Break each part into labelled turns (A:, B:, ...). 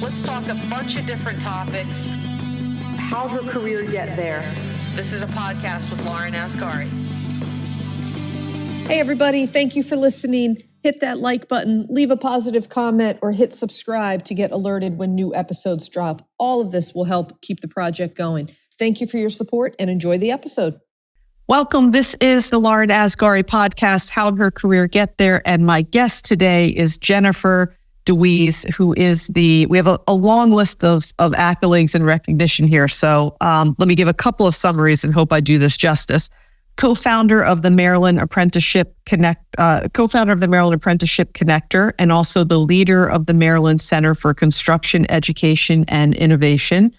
A: Let's talk a bunch of different topics.
B: How'd her career get there?
A: This is a podcast with Lauren Asghari.
C: Hey, everybody. Thank you for listening. Hit that like button, leave a positive comment, or hit subscribe to get alerted when new episodes drop. All of this will help keep the project going. Thank you for your support and enjoy the episode. Welcome. This is the Lauren Asghari podcast, How'd Her Career Get There? And my guest today is Jennifer Dewees, who is we have a long list of accolades and recognition here. So let me give a couple of summaries and hope I do this justice. Co-founder of the Maryland Apprenticeship Connector, and also the leader of the Maryland Center for Construction, Education, and Innovation.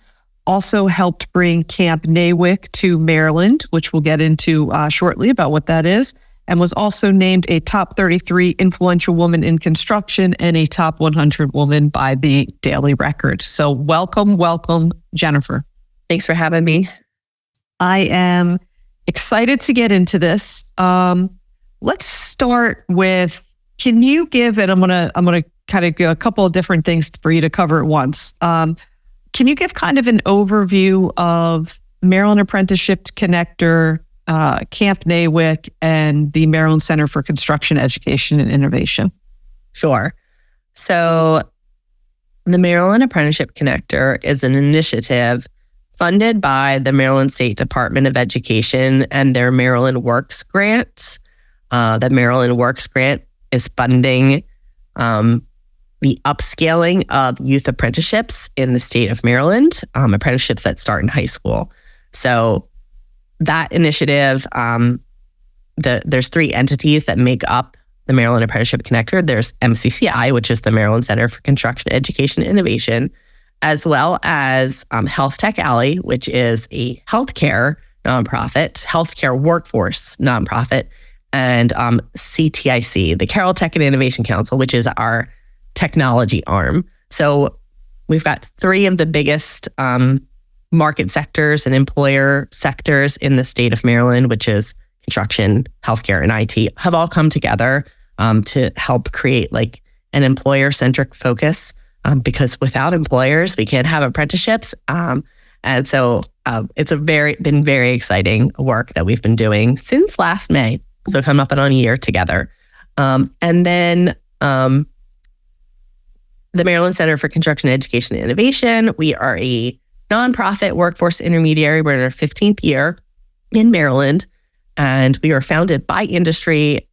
C: Also helped bring Camp NAWIC to Maryland, which we'll get into shortly about what that is, and was also named a top 33 influential woman in construction and a top 100 woman by the Daily Record. So welcome, Jennifer.
D: Thanks for having me.
C: I am excited to get into this. Let's start with, can you give, and I'm gonna kind of give a couple of different things for you to cover at once. Can you give kind of an overview of Maryland Apprenticeship Connector, Camp NAWIC, and the Maryland Center for Construction, Education, and Innovation?
D: Sure. So the Maryland Apprenticeship Connector is an initiative funded by the Maryland State Department of Education and their Maryland Works grants. The Maryland Works grant is funding the upscaling of youth apprenticeships in the state of Maryland, apprenticeships that start in high school. So that initiative, there's three entities that make up the Maryland Apprenticeship Connector. There's MCCI, which is the Maryland Center for Construction, Education, and Innovation, as well as Health Tech Alley, which is a healthcare nonprofit, healthcare workforce nonprofit, and CTIC, the Carroll Tech and Innovation Council, which is our technology arm. So we've got three of the biggest market sectors and employer sectors in the state of Maryland, which is construction, healthcare, and IT, have all come together to help create like an employer-centric focus. Because without employers, we can't have apprenticeships. And so it's been very exciting work that we've been doing since last May. So coming up on a year together. And then the Maryland Center for Construction, Education, and Innovation, we are a nonprofit workforce intermediary. We're in our 15th year in Maryland, and we were founded by industry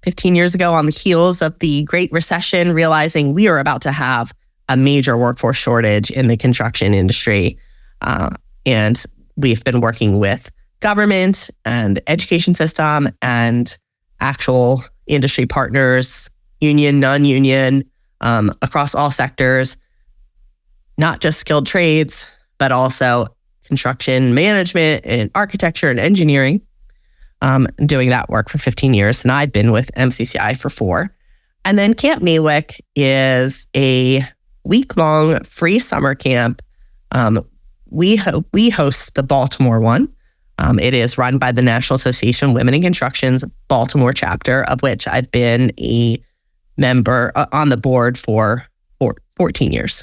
D: 15 years ago on the heels of the Great Recession, realizing we were about to have a major workforce shortage in the construction industry. And we've been working with government and the education system and actual industry partners, union, non-union, across all sectors, not just skilled trades, but also construction management and architecture and engineering. Doing that work for 15 years, and I've been with MCCI for 4. And then Camp NAWIC is a week-long free summer camp. We host the Baltimore one. It is run by the National Association of Women in Construction's Baltimore chapter, of which I've been a member on the board for 14 years.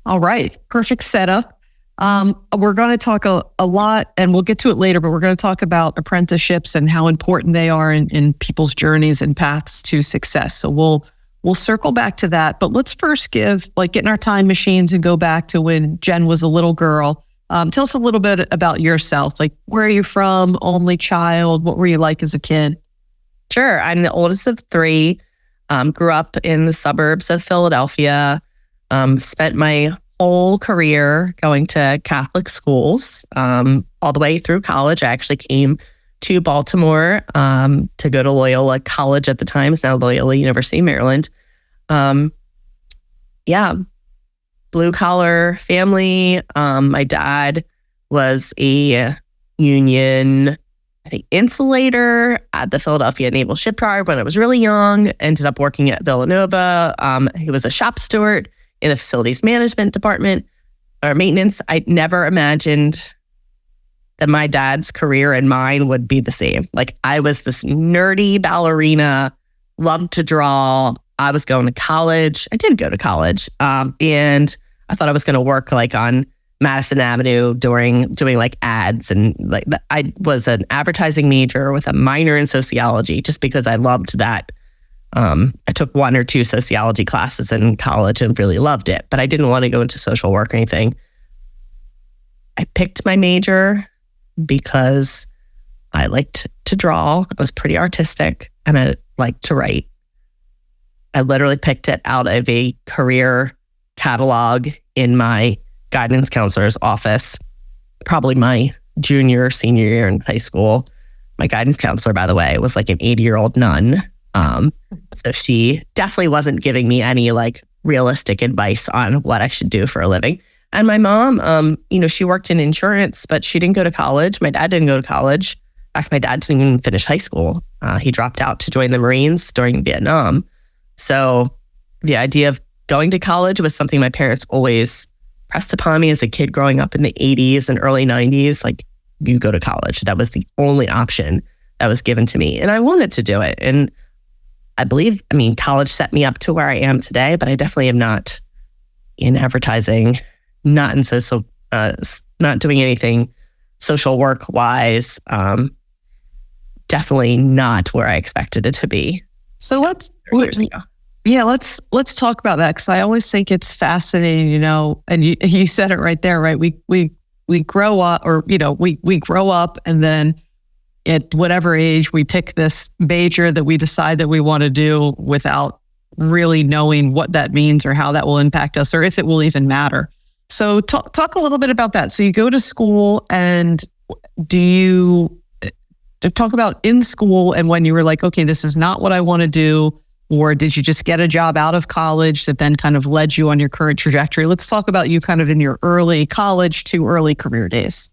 C: All right. Perfect setup. We're going to talk a lot, and we'll get to it later, but we're going to talk about apprenticeships and how important they are in people's journeys and paths to success. So we'll circle back to that, but let's first get in our time machines and go back to when Jen was a little girl. Tell us a little bit about yourself. Like, where are you from? Only child? What were you like as a kid?
D: Sure. I'm the oldest of 3. Grew up in the suburbs of Philadelphia. Spent my whole career going to Catholic schools, all the way through college. I actually came to Baltimore to go to Loyola College at the time. It's now Loyola University, Maryland. Blue collar family. My dad was a union, I think, insulator at the Philadelphia Naval Shipyard when I was really young. Ended up working at Villanova. He was a shop steward in the facilities management department or maintenance. I never imagined that my dad's career and mine would be the same. Like, I was this nerdy ballerina, loved to draw, I was going to college. I did go to college. And I thought I was going to work like on Madison Avenue doing like ads and like I was an advertising major with a minor in sociology just because I loved that. I took 1 or 2 sociology classes in college and really loved it, but I didn't want to go into social work or anything. I picked my major because I liked to draw. I was pretty artistic and I liked to write. I literally picked it out of a career catalog in my guidance counselor's office, probably my junior, senior year in high school. My guidance counselor, by the way, was like an 80-year-old nun. So she definitely wasn't giving me any like realistic advice on what I should do for a living. And my mom, she worked in insurance, but she didn't go to college. My dad didn't go to college. In fact, my dad didn't even finish high school. He dropped out to join the Marines during Vietnam. So the idea of going to college was something my parents always pressed upon me as a kid growing up in the 80s and early 90s. Like, you go to college. That was the only option that was given to me. And I wanted to do it. And college set me up to where I am today, but I definitely am not in advertising, not in social, not doing anything social work wise. Definitely not where I expected it to be.
B: So let's talk about that, because I always think it's fascinating, and you said it right there, right? We grow up, or we grow up, and then at whatever age we pick this major that we decide that we want to do without really knowing what that means or how that will impact us or if it will even matter. So talk a little bit about that. So you go to school, and do you talk about in school and when you were like, okay, this is not what I want to do, or did you just get a job out of college that then kind of led you on your current trajectory? Let's talk about you kind of in your early college to early career days.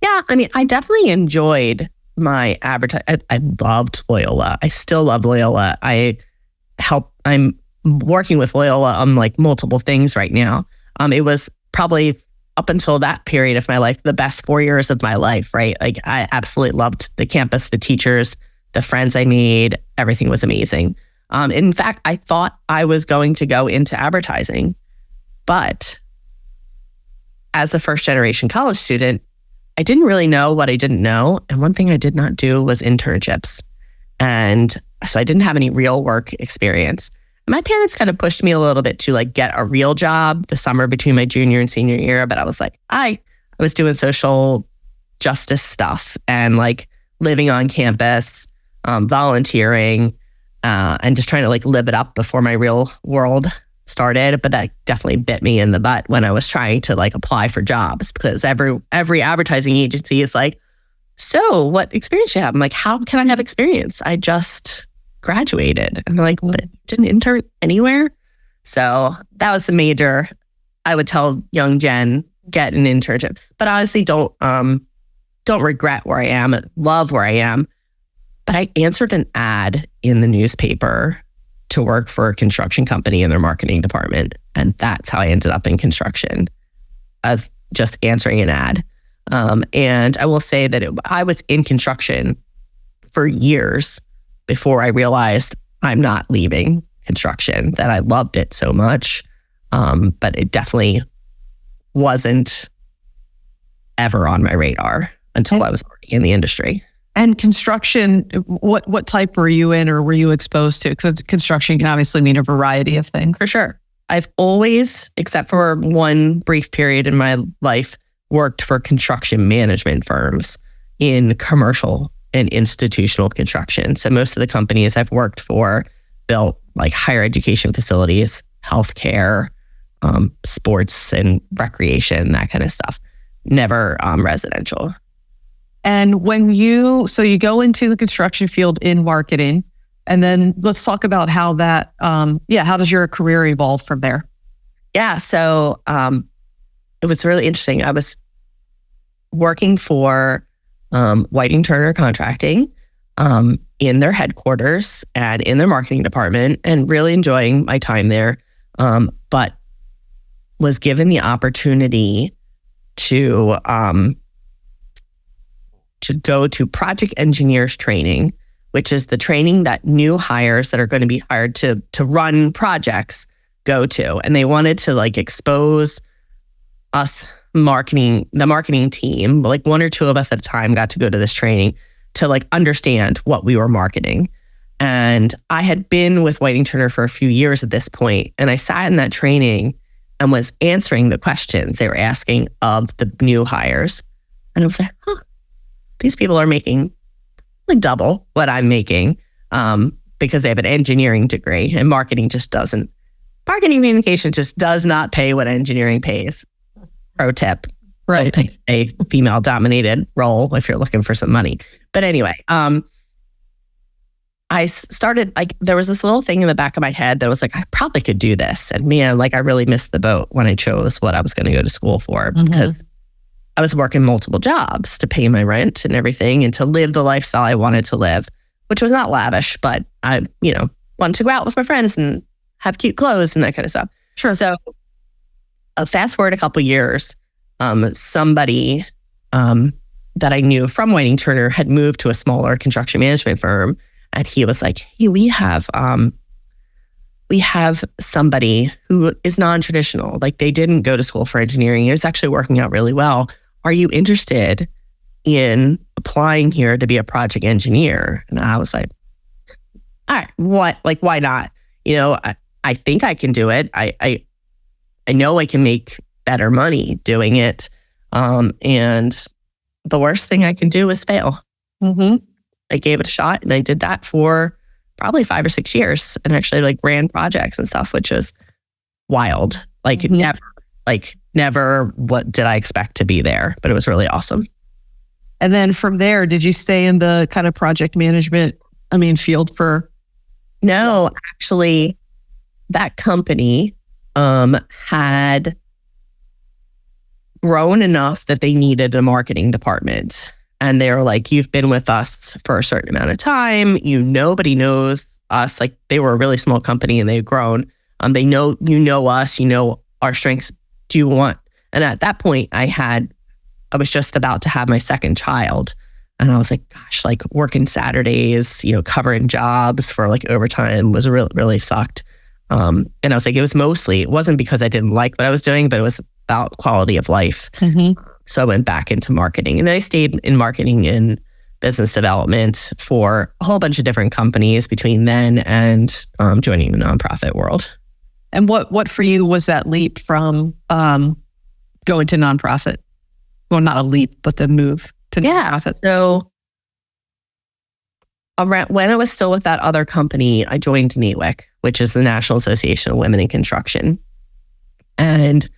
D: Yeah, I definitely enjoyed my advertising. I loved Loyola. I still love Loyola. I'm working with Loyola on like multiple things right now. It was probably up until that period of my life, the best 4 years of my life, right? Like, I absolutely loved the campus, the teachers, the friends I made. Everything was amazing. In fact, I thought I was going to go into advertising, but as a first generation college student, I didn't really know what I didn't know. And one thing I did not do was internships. And so I didn't have any real work experience. My parents kind of pushed me a little bit to like get a real job the summer between my junior and senior year. But I was like, I was doing social justice stuff and like living on campus, volunteering, and just trying to like live it up before my real world started. But that definitely bit me in the butt when I was trying to like apply for jobs, because every advertising agency is like, so what experience do you have? I'm like, how can I have experience? I just graduated. And they're like, what? Didn't intern anywhere? So that was the major. I would tell young Jen, get an internship. But honestly, don't regret where I am. Love where I am. But I answered an ad in the newspaper to work for a construction company in their marketing department. And that's how I ended up in construction, of just answering an ad. And I will say that I was in construction for years before I realized I'm not leaving construction, that I loved it so much. But it definitely wasn't ever on my radar until I was already in the industry.
B: And construction, what type were you in, or were you exposed to? Because construction can obviously mean a variety of things.
D: For sure. I've always, except for one brief period in my life, worked for construction management firms in commercial and institutional construction. So most of the companies I've worked for built like higher education facilities, healthcare, sports and recreation, that kind of stuff. Never residential.
B: And when you go into the construction field in marketing, and then let's talk about how that, how does your career evolve from there?
D: Yeah, so it was really interesting. I was working for Whiting Turner Contracting in their headquarters and in their marketing department, and really enjoying my time there, but was given the opportunity to go to project engineers training which is the training that new hires that are going to be hired to run projects go to. And they wanted to like expose us the marketing team, like one or two of us at a time got to go to this training to like understand what we were marketing. And I had been with Whiting Turner for a few years at this point, and I sat in that training and was answering the questions they were asking of the new hires. And I was like, these people are making like double what I'm making because they have an engineering degree, and marketing communication just does not pay what engineering pays. Pro tip.
B: Right.
D: Don't pick a female-dominated role if you're looking for some money. But anyway, I started, like, there was this little thing in the back of my head that was like, I probably could do this. And man, like, I really missed the boat when I chose what I was going to go to school for, because I was working multiple jobs to pay my rent and everything and to live the lifestyle I wanted to live, which was not lavish, but I, wanted to go out with my friends and have cute clothes and that kind of stuff.
B: Sure.
D: So fast forward a couple years, somebody that I knew from Whiting Turner had moved to a smaller construction management firm. And he was like, hey, we have somebody who is non-traditional. Like, they didn't go to school for engineering. It's actually working out really well. Are you interested in applying here to be a project engineer? And I was like, all right, what? Like, why not? I think I can do it. I know I can make better money doing it. And the worst thing I can do is fail. I gave it a shot, and I did that for probably 5 or 6 years, and actually like ran projects and stuff, which was wild. Like never what did I expect to be there, but it was really awesome.
B: And then from there, did you stay in the kind of project management, field for?
D: No, actually that company had grown enough that they needed a marketing department. And they were like, you've been with us for a certain amount of time. Nobody knows us. Like, they were a really small company and they've grown. They know, us, our strengths. Do you want? And at that point I was just about to have my second child. And I was like, gosh, like working Saturdays, covering jobs for like overtime was really, really sucked. And I was like, it wasn't because I didn't like what I was doing, but it was about quality of life. So I went back into marketing, and I stayed in marketing and business development for a whole bunch of different companies between then and joining the nonprofit world.
B: And what for you was that leap from going to nonprofit? Well, not a leap, but the move to nonprofit.
D: So when I was still with that other company, I joined NAWIC, which is the National Association of Women in Construction. And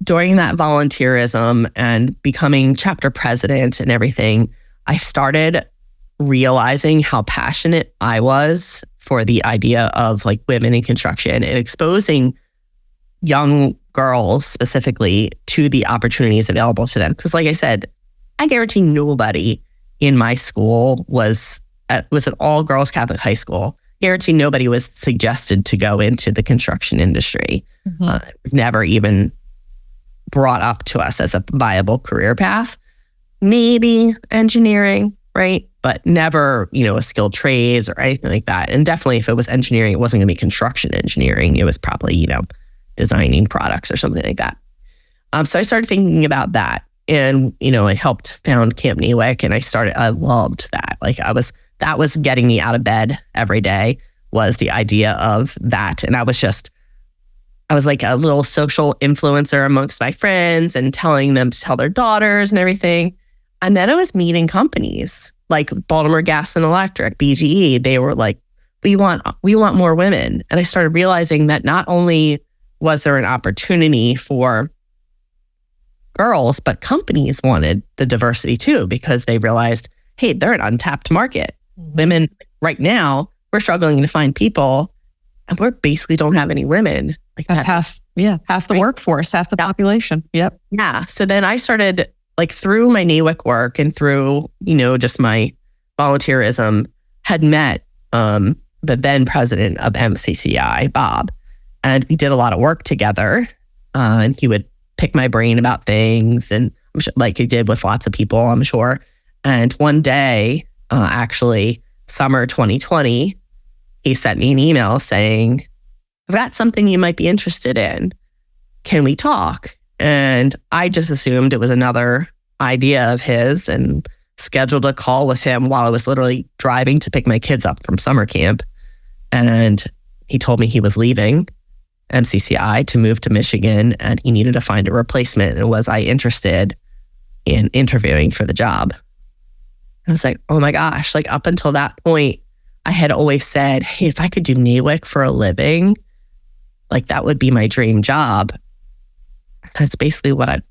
D: during that volunteerism and becoming chapter president and everything, I started realizing how passionate I was for the idea of like women in construction and exposing young girls specifically to the opportunities available to them. Because like I said, I guarantee nobody in my school was an all-girls Catholic high school. Guarantee nobody was suggested to go into the construction industry. Never even brought up to us as a viable career path. Maybe engineering, right? But never, a skilled trades or anything like that. And definitely if it was engineering, it wasn't going to be construction engineering. It was probably, designing products or something like that. So I started thinking about that. And, I helped found Camp NAWIC, and I loved that. Like that was getting me out of bed every day, was the idea of that. And I was like a little social influencer amongst my friends and telling them to tell their daughters and everything. And then I was meeting companies like Baltimore Gas and Electric, BGE. They were like, we want more women. And I started realizing that not only was there an opportunity for girls, but companies wanted the diversity too, because they realized, hey, they're an untapped market. Women right now, we're struggling to find people, and we basically don't have any women. Like
B: that's half the workforce, half the population. Yep.
D: Yeah. So then I started, like, through my NAWIC work and through, just my volunteerism, had met the then president of MCCI, Bob, and we did a lot of work together. And he would pick my brain about things, and like he did with lots of people, I'm sure. And one day, actually, summer 2020, he sent me an email saying, I've got something you might be interested in. Can we talk? And I just assumed it was another idea of his and scheduled a call with him while I was literally driving to pick my kids up from summer camp. And he told me he was leaving MCCI to move to Michigan and he needed to find a replacement. And was I interested in interviewing for the job? I was like, oh my gosh, like up until that point, I had always said, hey, if I could do NAWIC for a living, like that would be my dream job. That's basically what I've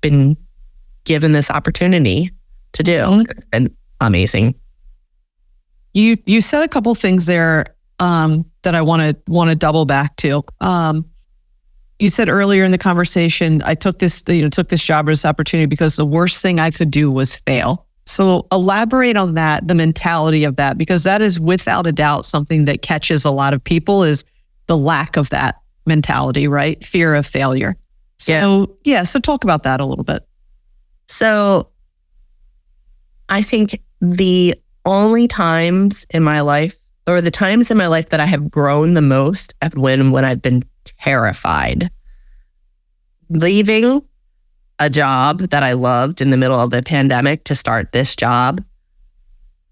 D: been given this opportunity to do. And amazing.
B: You said a couple things there that I want to double back to. You said earlier in the conversation, I took this job or this opportunity because the worst thing I could do was fail. So elaborate on that, the mentality of that, because that is without a doubt something that catches a lot of people is the lack of that mentality, right? Fear of failure. So so talk about that a little bit.
D: So I think the only times in my life, or the times in my life that I have grown the most have been when I've been terrified. Leaving a job that I loved in the middle of the pandemic to start this job.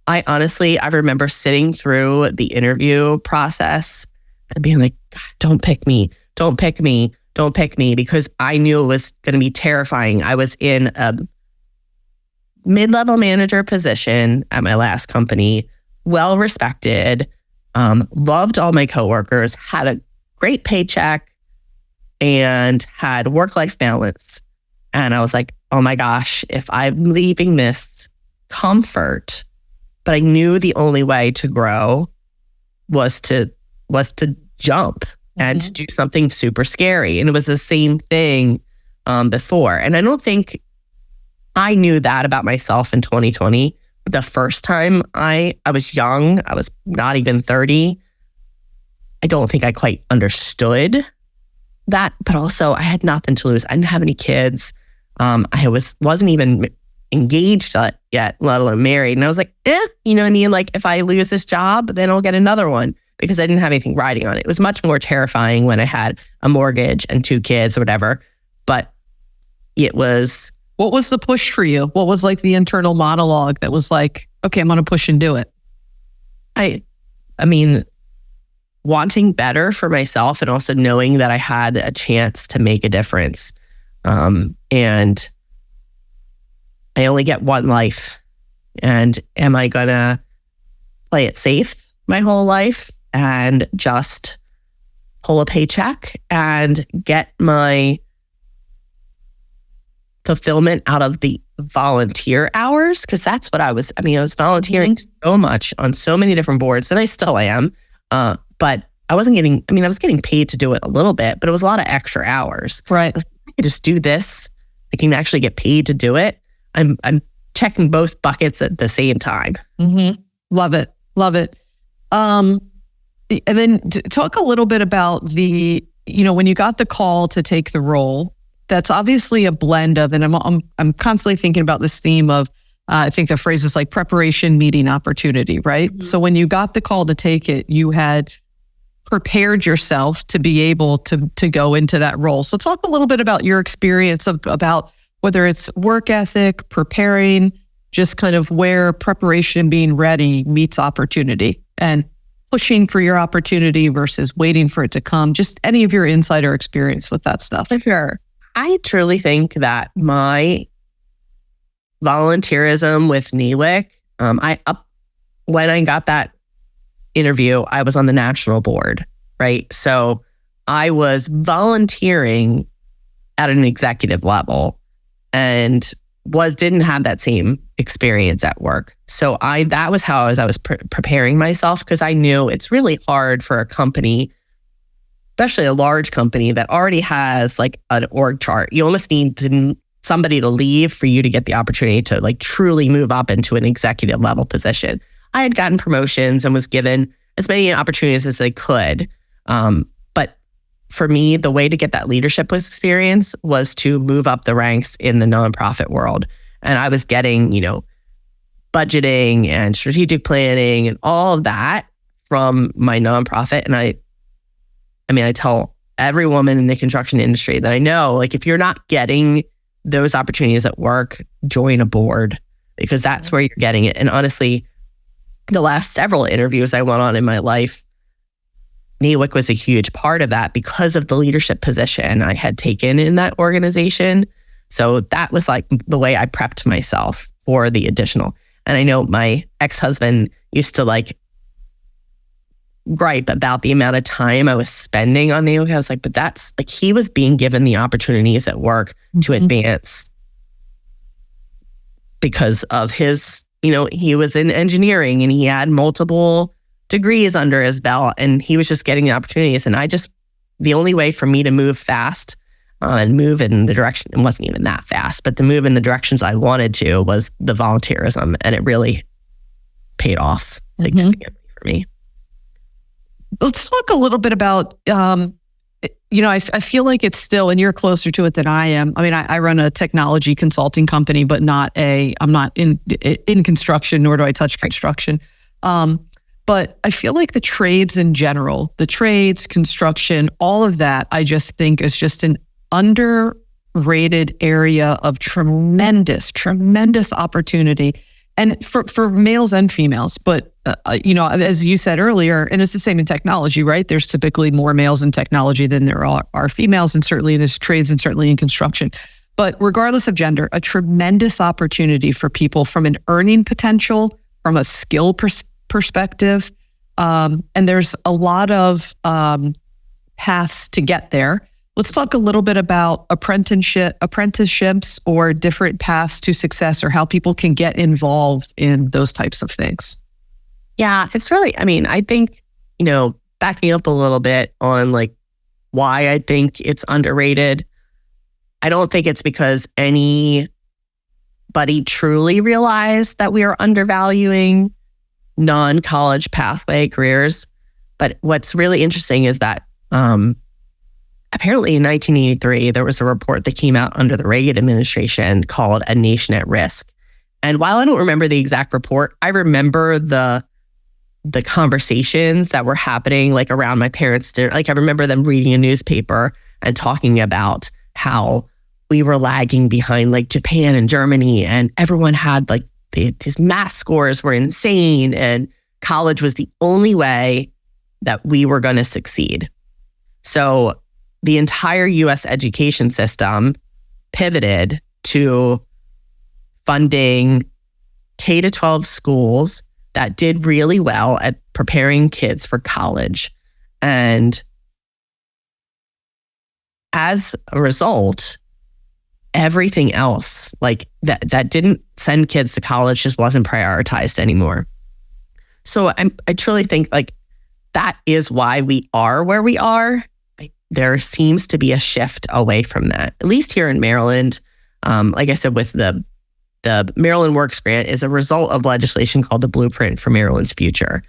D: I remember sitting through the interview process and being like, God, don't pick me, because I knew it was going to be terrifying. I was in a mid-level manager position at my last company, well respected, loved all my coworkers, had a great paycheck, and had work-life balance. And I was like, oh my gosh, if I'm leaving this comfort, but I knew the only way to grow was to jump and to do something super scary. And it was the same thing before. And I don't think I knew that about myself in 2020. The first time I was young, I was not even 30. I don't think I quite understood that, but also I had nothing to lose. I didn't have any kids. I wasn't even engaged yet, let alone married. And I was like, you know what I mean? Like if I lose this job, then I'll get another one, because I didn't have anything riding on it. It was much more terrifying when I had a mortgage and 2 kids or whatever. But it was...
B: What was the push for you? What was like the internal monologue that was like, okay, I'm going to push and do it?
D: I mean, wanting better for myself and also knowing that I had a chance to make a difference. And I only get one life. And am I going to play it safe my whole life and just pull a paycheck and get my fulfillment out of the volunteer hours? Because that's what I was volunteering so much on so many different boards, and I still am. But I wasn't getting, I was getting paid to do it a little bit, but it was a lot of extra hours.
B: Right.
D: I could just do this. I can actually get paid to do it. I'm checking both buckets at the same time.
B: Mm-hmm. Love it. Love it. And then talk a little bit about when you got the call to take the role. That's obviously a blend of, and I'm constantly thinking about this theme of, I think the phrase is like preparation meeting opportunity, right? Mm-hmm. So when you got the call to take it, you had prepared yourself to be able to go into that role. So talk a little bit about your experience about whether it's work ethic, preparing, just kind of where preparation, being ready meets opportunity, and pushing for your opportunity versus waiting for it to come. Just any of your insider experience with that stuff.
D: Sure. I truly think that my volunteerism with NAWIC, when I got that interview, I was on the national board, right? So I was volunteering at an executive level and didn't have that same experience at work. So that was how I was preparing myself, because I knew it's really hard for a company, especially a large company that already has like an org chart. You almost need somebody to leave for you to get the opportunity to like truly move up into an executive level position. I had gotten promotions and was given as many opportunities as I could. But for me, the way to get that leadership experience was to move up the ranks in the nonprofit world. And I was getting, budgeting and strategic planning and all of that from my nonprofit. And I tell every woman in the construction industry that I know, like, if you're not getting those opportunities at work, join a board, because that's where you're getting it. And honestly, the last several interviews I went on in my life, NAWIC was a huge part of that because of the leadership position I had taken in that organization. So that was like the way I prepped myself for the additional. And I know my ex-husband used to like gripe about the amount of time I was spending on NAWIC. I was like, but that's like, he was being given the opportunities at work to advance because of his, he was in engineering and he had multiple degrees under his belt, and he was just getting the opportunities. And the only way for me to move fast and move in the direction, it wasn't even that fast, but to move in the directions I wanted to was the volunteerism. And it really paid off significantly for me.
B: Let's talk a little bit about, I feel like it's still, and you're closer to it than I am. I mean, I run a technology consulting company, but I'm not in construction, nor do I touch construction. But I feel like the trades in general, construction, all of that, I just think is just an underrated area of tremendous opportunity. And for males and females, but as you said earlier, and it's the same in technology, right? There's typically more males in technology than there are females, and certainly in this trades and certainly in construction. But regardless of gender, a tremendous opportunity for people from an earning potential, from a skill perspective, and there's a lot of paths to get there. Let's talk a little bit about apprenticeships or different paths to success, or how people can get involved in those types of things.
D: Yeah, it's really, I think, backing up a little bit on like why I think it's underrated. I don't think it's because anybody truly realized that we are undervaluing non-college pathway careers. But what's really interesting is that apparently in 1983, there was a report that came out under the Reagan administration called A Nation at Risk. And while I don't remember the exact report, I remember the conversations that were happening like around my parents' dinner. Like I remember them reading a newspaper and talking about how we were lagging behind like Japan and Germany, and everyone had like these math scores were insane, and college was the only way that we were going to succeed. So the entire US education system pivoted to funding K-12 schools that did really well at preparing kids for college. And as a result, everything else like that didn't send kids to college just wasn't prioritized anymore. So I truly think like that is why we are where we are. There seems to be a shift away from that, at least here in Maryland. Like I said, with the Maryland Works Grant is a result of legislation called the Blueprint for Maryland's Future.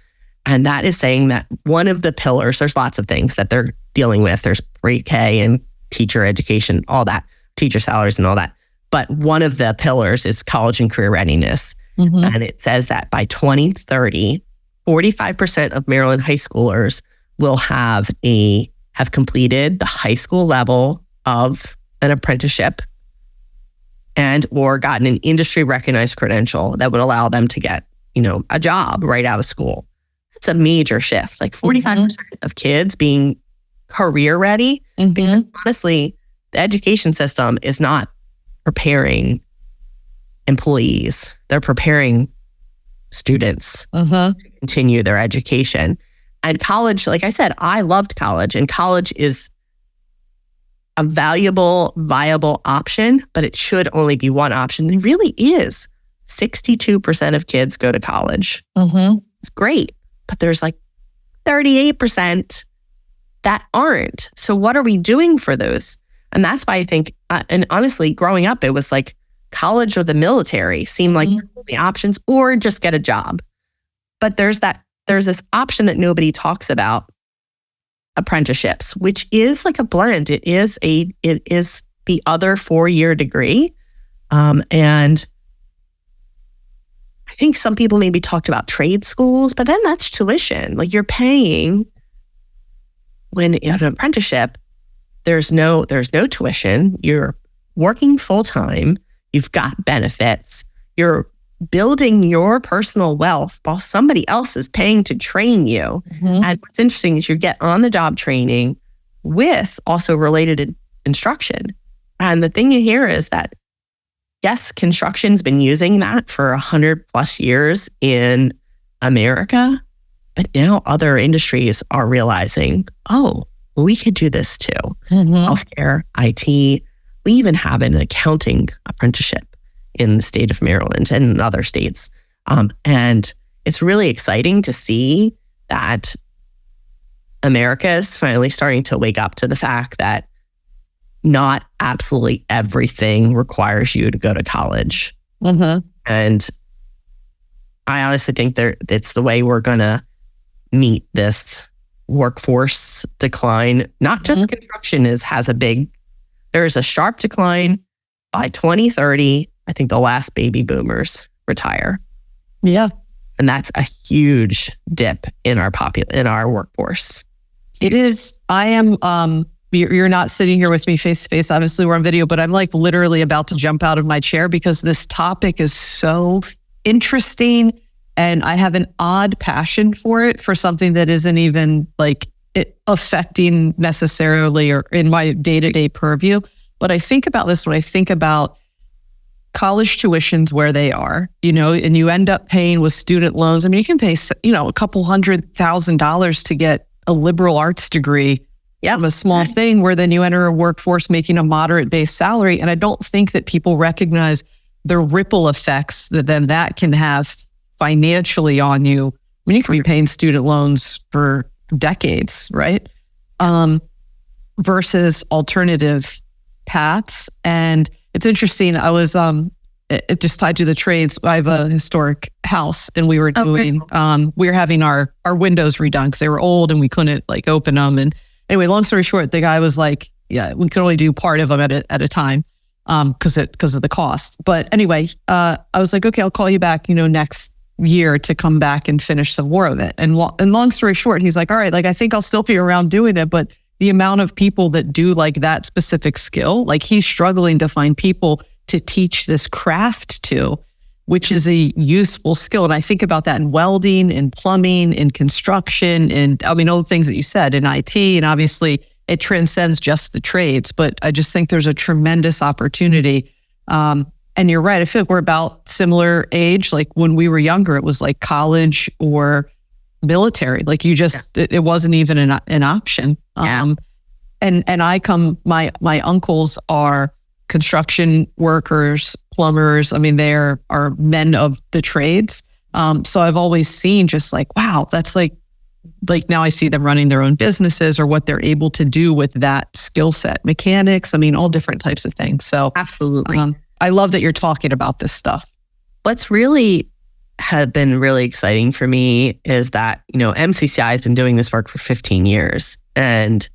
D: And that is saying that one of the pillars, there's lots of things that they're dealing with. There's pre-K and teacher education, all that, teacher salaries and all that. But one of the pillars is college and career readiness. Mm-hmm. And it says that by 2030, 45% of Maryland high schoolers will have completed the high school level of an apprenticeship and or gotten an industry recognized credential that would allow them to get, a job right out of school. That's a major shift, like 45% of kids being career ready. Mm-hmm. Because honestly, the education system is not preparing employees. They're preparing students to continue their education. And college, like I said, I loved college, and college is a valuable, viable option, but it should only be one option. It really is. 62% of kids go to college. Mm-hmm. It's great, but there's like 38% that aren't. So what are we doing for those? And that's why I think, and honestly, growing up, it was like college or the military seemed like the options, or just get a job. But there's this option that nobody talks about, apprenticeships, which is like a blend. It is the other 4-year degree. And I think some people maybe talked about trade schools, but then that's tuition. Like you're paying when you have an apprenticeship, there's no tuition. You're working full time. You've got benefits. You're building your personal wealth while somebody else is paying to train you. And what's interesting is you get on the job training with also related instruction. And the thing here is that, yes, construction's been using that for 100+ years in America, but now other industries are realizing, oh, we could do this too. Healthcare, IT, we even have an accounting apprenticeship in the state of Maryland and in other states. And it's really exciting to see that America is finally starting to wake up to the fact that not absolutely everything requires you to go to college. And I honestly think it's the way we're going to meet this workforce decline. Not just construction there's a sharp decline. By 2030, I think the last baby boomers retire.
B: Yeah.
D: And that's a huge dip in our workforce.
B: It is. I am, you're not sitting here with me face to face. Obviously, we're on video, but I'm like literally about to jump out of my chair because this topic is so interesting. And I have an odd passion for it, for something that isn't even like it affecting necessarily or in my day-to-day purview. But I think about this when I think about college tuitions where they are, and you end up paying with student loans. I mean, you can pay, a couple $100,000 to get a liberal arts degree. Yeah, a small thing where then you enter a workforce making a moderate base salary. And I don't think that people recognize the ripple effects that then that can have financially on you. I mean, you could be paying student loans for decades, right? Versus alternative paths. And it's interesting. I was it just tied to the trades. I have a historic house, and we were doing we were having our windows redone because they were old and we couldn't like open them. And anyway, long story short, the guy was like, "Yeah, we could only do part of them at a time because of the cost." But anyway, I was like, "Okay, I'll call you back, next year to come back and finish some more of it." And long story short, he's like, "All right, like I think I'll still be around doing it, but the amount of people that do like that specific skill, like he's struggling to find people to teach this craft to, which is a useful skill." And I think about that in welding, in plumbing, in construction, and I mean, all the things that you said in IT, and obviously it transcends just the trades, but I just think there's a tremendous opportunity. And you're right. I feel like we're about similar age. Like when we were younger, it was like college or military. Like you just, it wasn't even an option. And my uncles are construction workers, plumbers. I mean, they are men of the trades. So I've always seen just like, wow, that's like now I see them running their own businesses or what they're able to do with that skill set, mechanics. I mean, all different types of things. So
D: absolutely.
B: I love that you're talking about this stuff.
D: What's really had been really exciting for me is that, MCCI has been doing this work for 15 years. And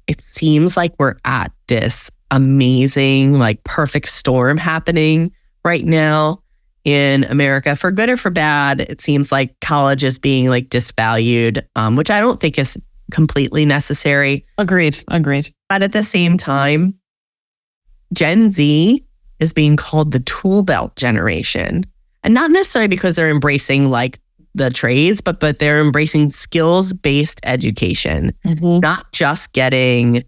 D: it seems like we're at this amazing, like perfect storm happening right now in America. For good or for bad, it seems like college is being like disvalued, which I don't think is completely necessary.
B: Agreed.
D: But at the same time, Gen Z is being called the tool belt generation. And not necessarily because they're embracing like the trades, but they're embracing skills-based education, not just getting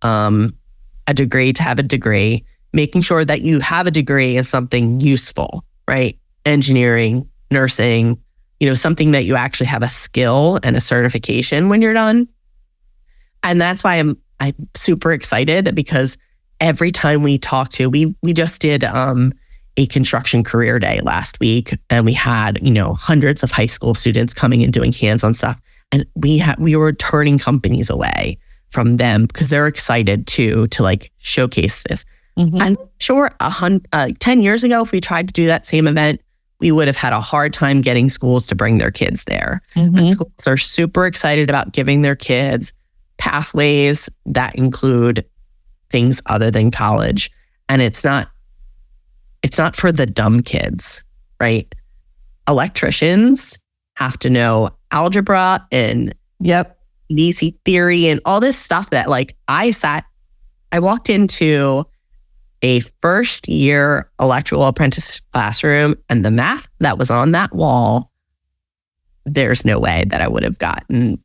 D: a degree to have a degree, making sure that you have a degree in something useful, right? Engineering, nursing, something that you actually have a skill and a certification when you're done. And that's why I'm super excited, because every time we talk to, we just did a construction career day last week, and we had, hundreds of high school students coming and doing hands-on stuff. And we were turning companies away from them because they're excited to like showcase this. I'm sure 10 years ago, if we tried to do that same event, we would have had a hard time getting schools to bring their kids there. But schools are super excited about giving their kids pathways that include things other than college. And it's not for the dumb kids, right? electricians have to know algebra and
B: Yep.
D: DC theory and all this stuff that like I walked into a first year electrical apprentice classroom, and the math that was on that wall, there's no way that I would have gotten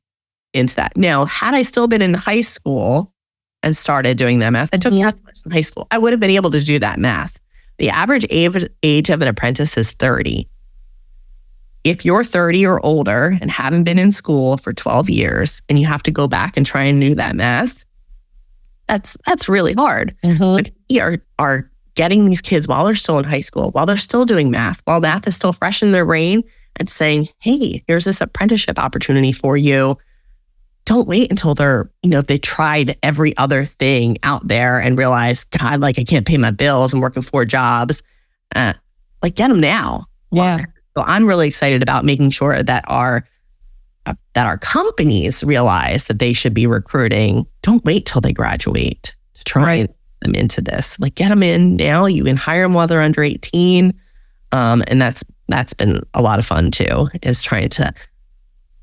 D: into that. Now, had I still been in high school and started doing that math, I took calculus in high school, I would have been able to do that math. The average age of an apprentice is 30. If you're 30 or older and haven't been in school for 12 years and you have to go back and try and do that math, that's really hard. But we are getting these kids while they're still in high school, while they're still doing math, while math is still fresh in their brain, and saying, hey, here's this apprenticeship opportunity for you. Don't wait until they tried every other thing out there and realize, God, like I can't pay my bills. I'm working 4 jobs. Like get them now.
B: Yeah.
D: So I'm really excited about making sure that our companies realize that they should be recruiting. Don't wait till they graduate to try and get them into this. Like get them in now. You can hire them while they're under 18. And that's been a lot of fun too, is trying to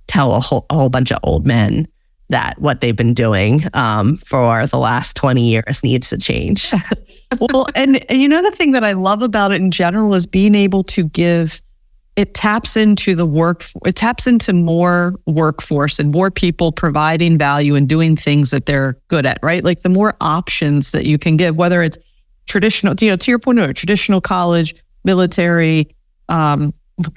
D: tell a whole bunch of old men that what they've been doing for the last 20 years needs to change.
B: Well, and you know, the thing that I love about it in general is being able to give, it taps into more workforce and more people providing value and doing things that they're good at, right? Like the more options that you can give, whether it's traditional, to your point, or traditional college, military,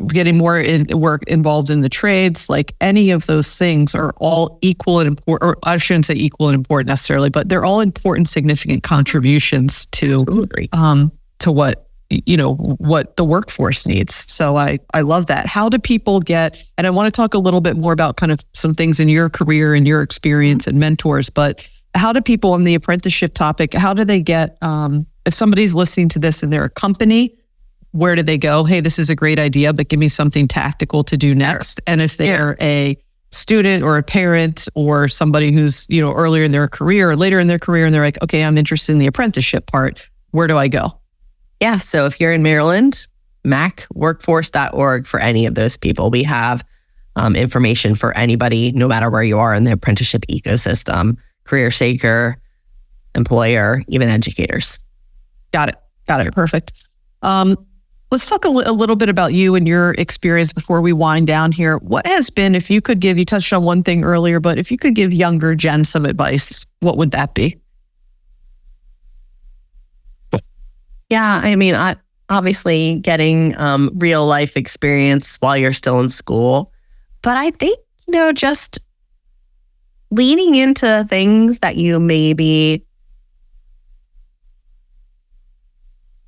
B: getting more work involved in the trades, like any of those things are all equal and important, or I shouldn't say equal and important necessarily, but they're all important, significant contributions to what the workforce needs. So I love that. How do people get, and I want to talk a little bit more about kind of some things in your career and your experience and mentors, but how do people on the apprenticeship topic, how do they get, if somebody's listening to this and they're a company, where do they go? Hey, this is a great idea, but give me something tactical to do next. And if they're a student or a parent or somebody who's, earlier in their career or later in their career, and they're like, okay, I'm interested in the apprenticeship part, where do I go?
D: Yeah. So if you're in Maryland, macworkforce.org for any of those people. We have information for anybody, no matter where you are in the apprenticeship ecosystem, career seeker, employer, even educators.
B: Got it. Perfect. Let's talk a little bit about you and your experience before we wind down here. What has been, if you could give, you touched on one thing earlier, but if you could give younger Jen some advice, what would that be?
D: Yeah, I mean, obviously getting real life experience while you're still in school. But I think, just leaning into things that you maybe,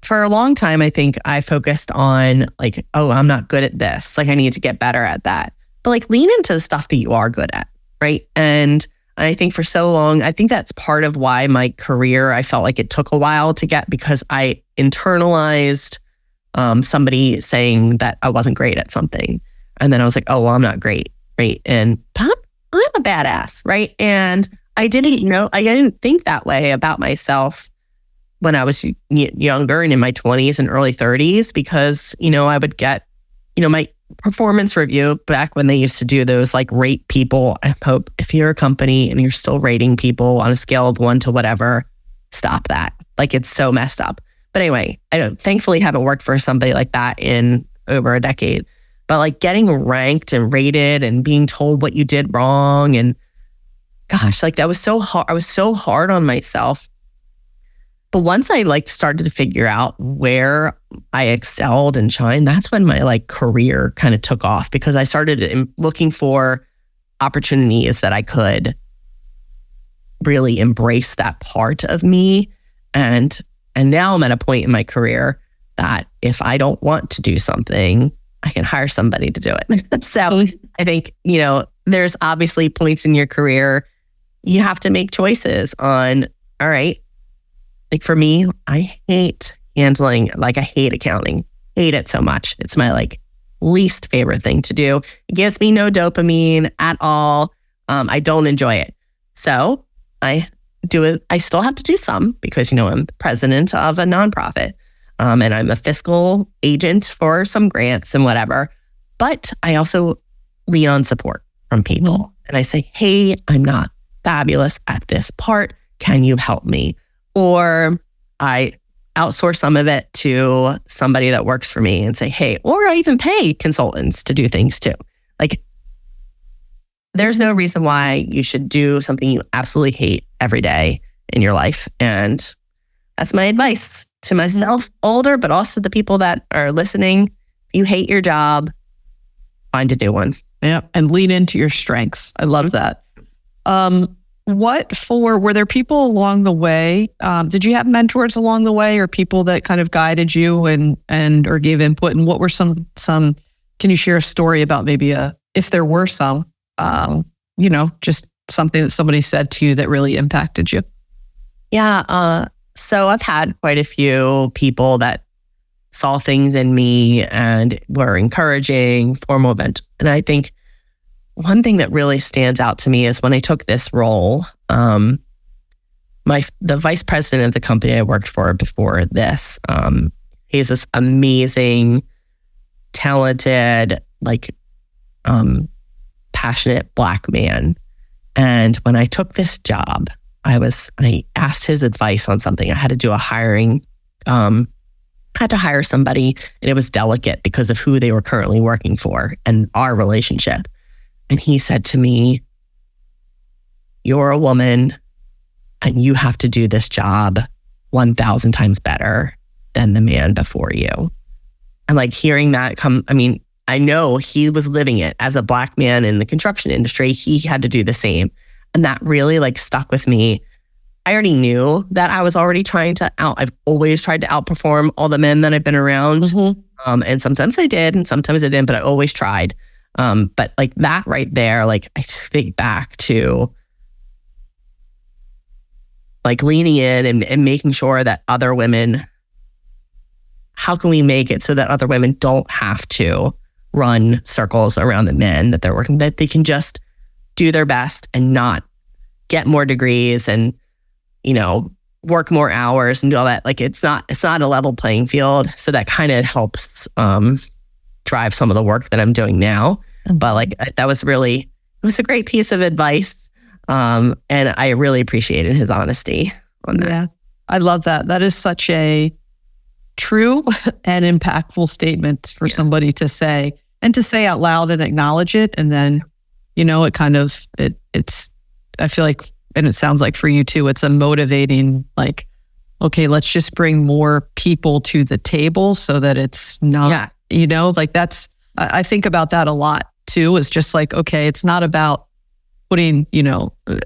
D: for a long time, I think I focused on like, oh, I'm not good at this. Like I need to get better at that. But like lean into the stuff that you are good at, right? And I think for so long, I think that's part of why my career, I felt like it took a while to get, because I internalized somebody saying that I wasn't great at something. And then I was like, oh, well, I'm not great, right? And I'm a badass, right? And I didn't think that way about myself when I was younger and in my 20s and early 30s, because, I would get, my performance review back when they used to do those like rate people. I hope if you're a company and you're still rating people on a scale of 1 to whatever, stop that. Like it's so messed up. But anyway, thankfully haven't worked for somebody like that in over a decade. But like getting ranked and rated and being told what you did wrong, and gosh, like that was so hard. I was so hard on myself. But once I like started to figure out where I excelled and shined, that's when my like career kind of took off, because I started looking for opportunities that I could really embrace that part of me. And now I'm at a point in my career that if I don't want to do something, I can hire somebody to do it. So I think, there's obviously points in your career you have to make choices on, all right, like for me, I hate handling, like I hate accounting, hate it so much. It's my like least favorite thing to do. It gives me no dopamine at all. I don't enjoy it. So I do it. I still have to do some because, I'm the president of a nonprofit and I'm a fiscal agent for some grants and whatever. But I also lean on support from people. And I say, hey, I'm not fabulous at this part. Can you help me? Or I outsource some of it to somebody that works for me and say, hey, or I even pay consultants to do things too. Like, there's no reason why you should do something you absolutely hate every day in your life. And that's my advice to myself, older, but also the people that are listening. If you hate your job, find a new one.
B: Yeah. And lean into your strengths. I love that. Were there people along the way? Did you have mentors along the way, or people that kind of guided you and or gave input? And what were some, can you share a story about maybe if there were some, just something that somebody said to you that really impacted you?
D: Yeah. So I've had quite a few people that saw things in me and were encouraging, formal event. And I think one thing that really stands out to me is when I took this role, the vice president of the company I worked for before this, he's this amazing, talented, passionate Black man. And when I took this job, I asked his advice on something. I had to do a hiring, had to hire somebody, and it was delicate because of who they were currently working for and our relationship. And he said to me, you're a woman and you have to do this job 1,000 times better than the man before you. And hearing that I know he was living it as a Black man in the construction industry. He had to do the same. And that really stuck with me. I already knew that I was already I've always tried to outperform all the men that I've been around. Mm-hmm. And sometimes I did and sometimes I didn't, but I always tried. But that right there, I just think back to leaning in and making sure that other women, how can we make it so that other women don't have to run circles around the men that they're working, that they can just do their best and not get more degrees and, work more hours and do all that. It's not a level playing field. So that kind of helps, drive some of the work that I'm doing now. But that was it was a great piece of advice. And I really appreciated his honesty on that.
B: Yeah, I love that. That is such a true and impactful statement for somebody to say, and to say out loud and acknowledge it. And then, it's, I feel like, and it sounds like for you too, it's a motivating, okay, let's just bring more people to the table so that it's not, that's, I think about that a lot too. It's just okay, it's not about putting,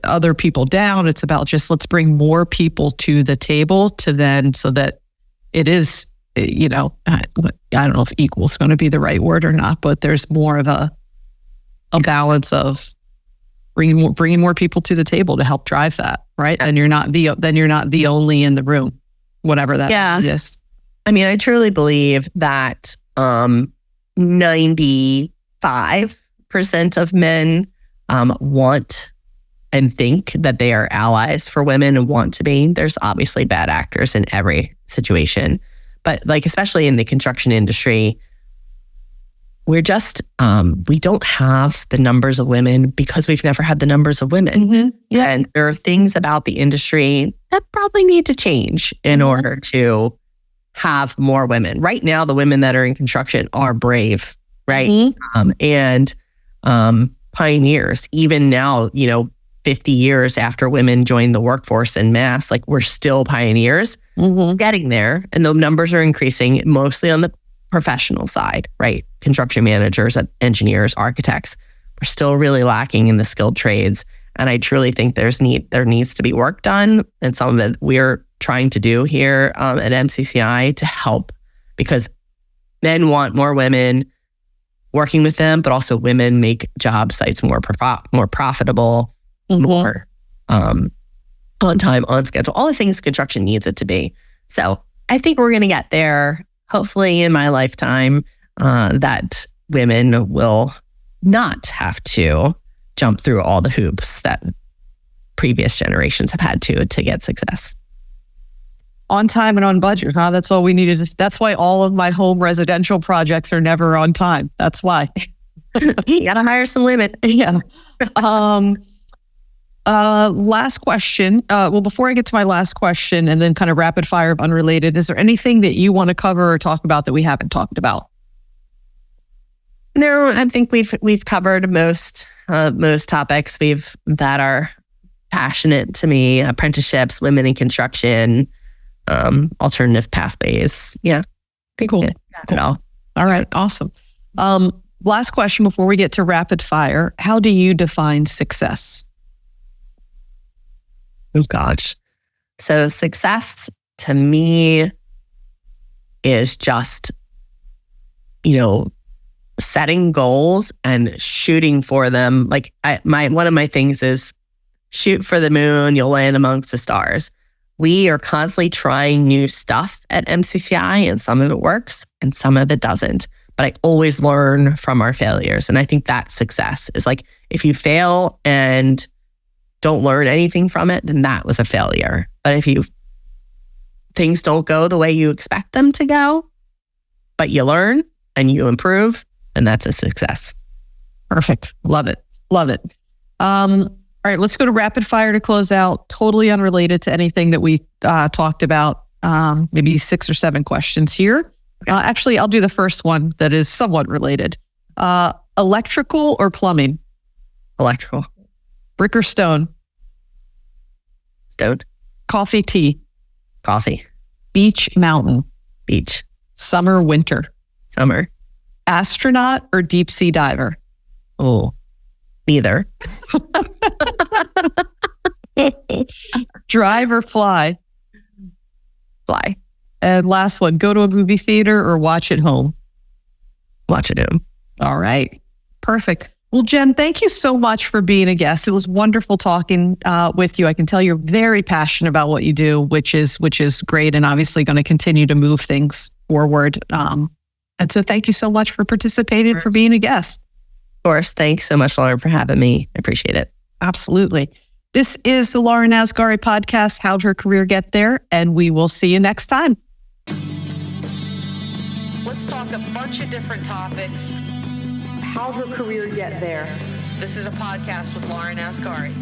B: other people down. It's about just, let's bring more people to the table so that it is, I don't know if equal is going to be the right word or not, but there's more of a balance of bringing more people to the table to help drive that, right? And you're not the only in the room, whatever that is.
D: I truly believe that 95% of men want and think that they are allies for women and want to be. There's obviously bad actors in every situation, but especially in the construction industry, we're just, we don't have the numbers of women because we've never had the numbers of women. Mm-hmm. Yeah. And there are things about the industry that probably need to change in order to have more women. Right now, the women that are in construction are brave, right? Mm-hmm. And pioneers. Even now, 50 years after women joined the workforce en masse, we're still pioneers. Mm-hmm. Getting there. And the numbers are increasing mostly on the professional side, right? Construction managers, engineers, architects. We're still really lacking in the skilled trades. And I truly think there needs to be work done. And some of it we're trying to do here at MCCI to help, because men want more women working with them, but also women make job sites more profitable, mm-hmm. more on time, on schedule, all the things construction needs it to be. So I think we're going to get there, hopefully in my lifetime, that women will not have to jump through all the hoops that previous generations have had to get success.
B: On time and on budget, huh? That's all we need. That's why all of my home residential projects are never on time. That's why.
D: You gotta hire some women.
B: Yeah. Last question. Well, before I get to my last question and then kind of rapid fire of unrelated, is there anything that you want to cover or talk about that we haven't talked about?
D: No, I think we've covered most topics that are passionate to me: apprenticeships, women in construction, alternative pathways. Yeah, I think
B: Cool.
D: we got it all.
B: All right. Awesome. Last question before we get to rapid fire. How do you define success?
D: Oh gosh. So success to me is just, setting goals and shooting for them. Like one of my things is shoot for the moon, you'll land amongst the stars. We are constantly trying new stuff at MCCI, and some of it works and some of it doesn't. But I always learn from our failures. And I think that's success. Is like, if you fail and don't learn anything from it, then that was a failure. But if things don't go the way you expect them to go, but you learn and you improve, then that's a success.
B: Perfect. Love it. Love it. All right, let's go to rapid fire to close out. Totally unrelated to anything that we talked about. Maybe 6 or 7 questions here. Actually, I'll do the first one that is somewhat related. Electrical or plumbing?
D: Electrical.
B: Brick or stone?
D: Stone.
B: Coffee, tea?
D: Coffee.
B: Beach, mountain?
D: Beach.
B: Summer, winter?
D: Summer.
B: Astronaut or deep sea diver?
D: Oh, neither.
B: Drive or fly?
D: Fly.
B: And last one, go to a movie theater or watch at home?
D: Watch it home.
B: All right. Perfect. Well, Jen, thank you so much for being a guest. It was wonderful talking with you. I can tell you're very passionate about what you do, which is great, and obviously going to continue to move things forward. And so thank you so much for participating, for being a guest.
D: Of course. Thanks so much, Lauren, for having me. I appreciate it.
B: Absolutely. This is the Lauren Asghari podcast, How'd Her Career Get There? And we will see you next time.
A: Let's talk a bunch of different topics.
C: How'd her career get there?
A: This is a podcast with Lauren Asghari.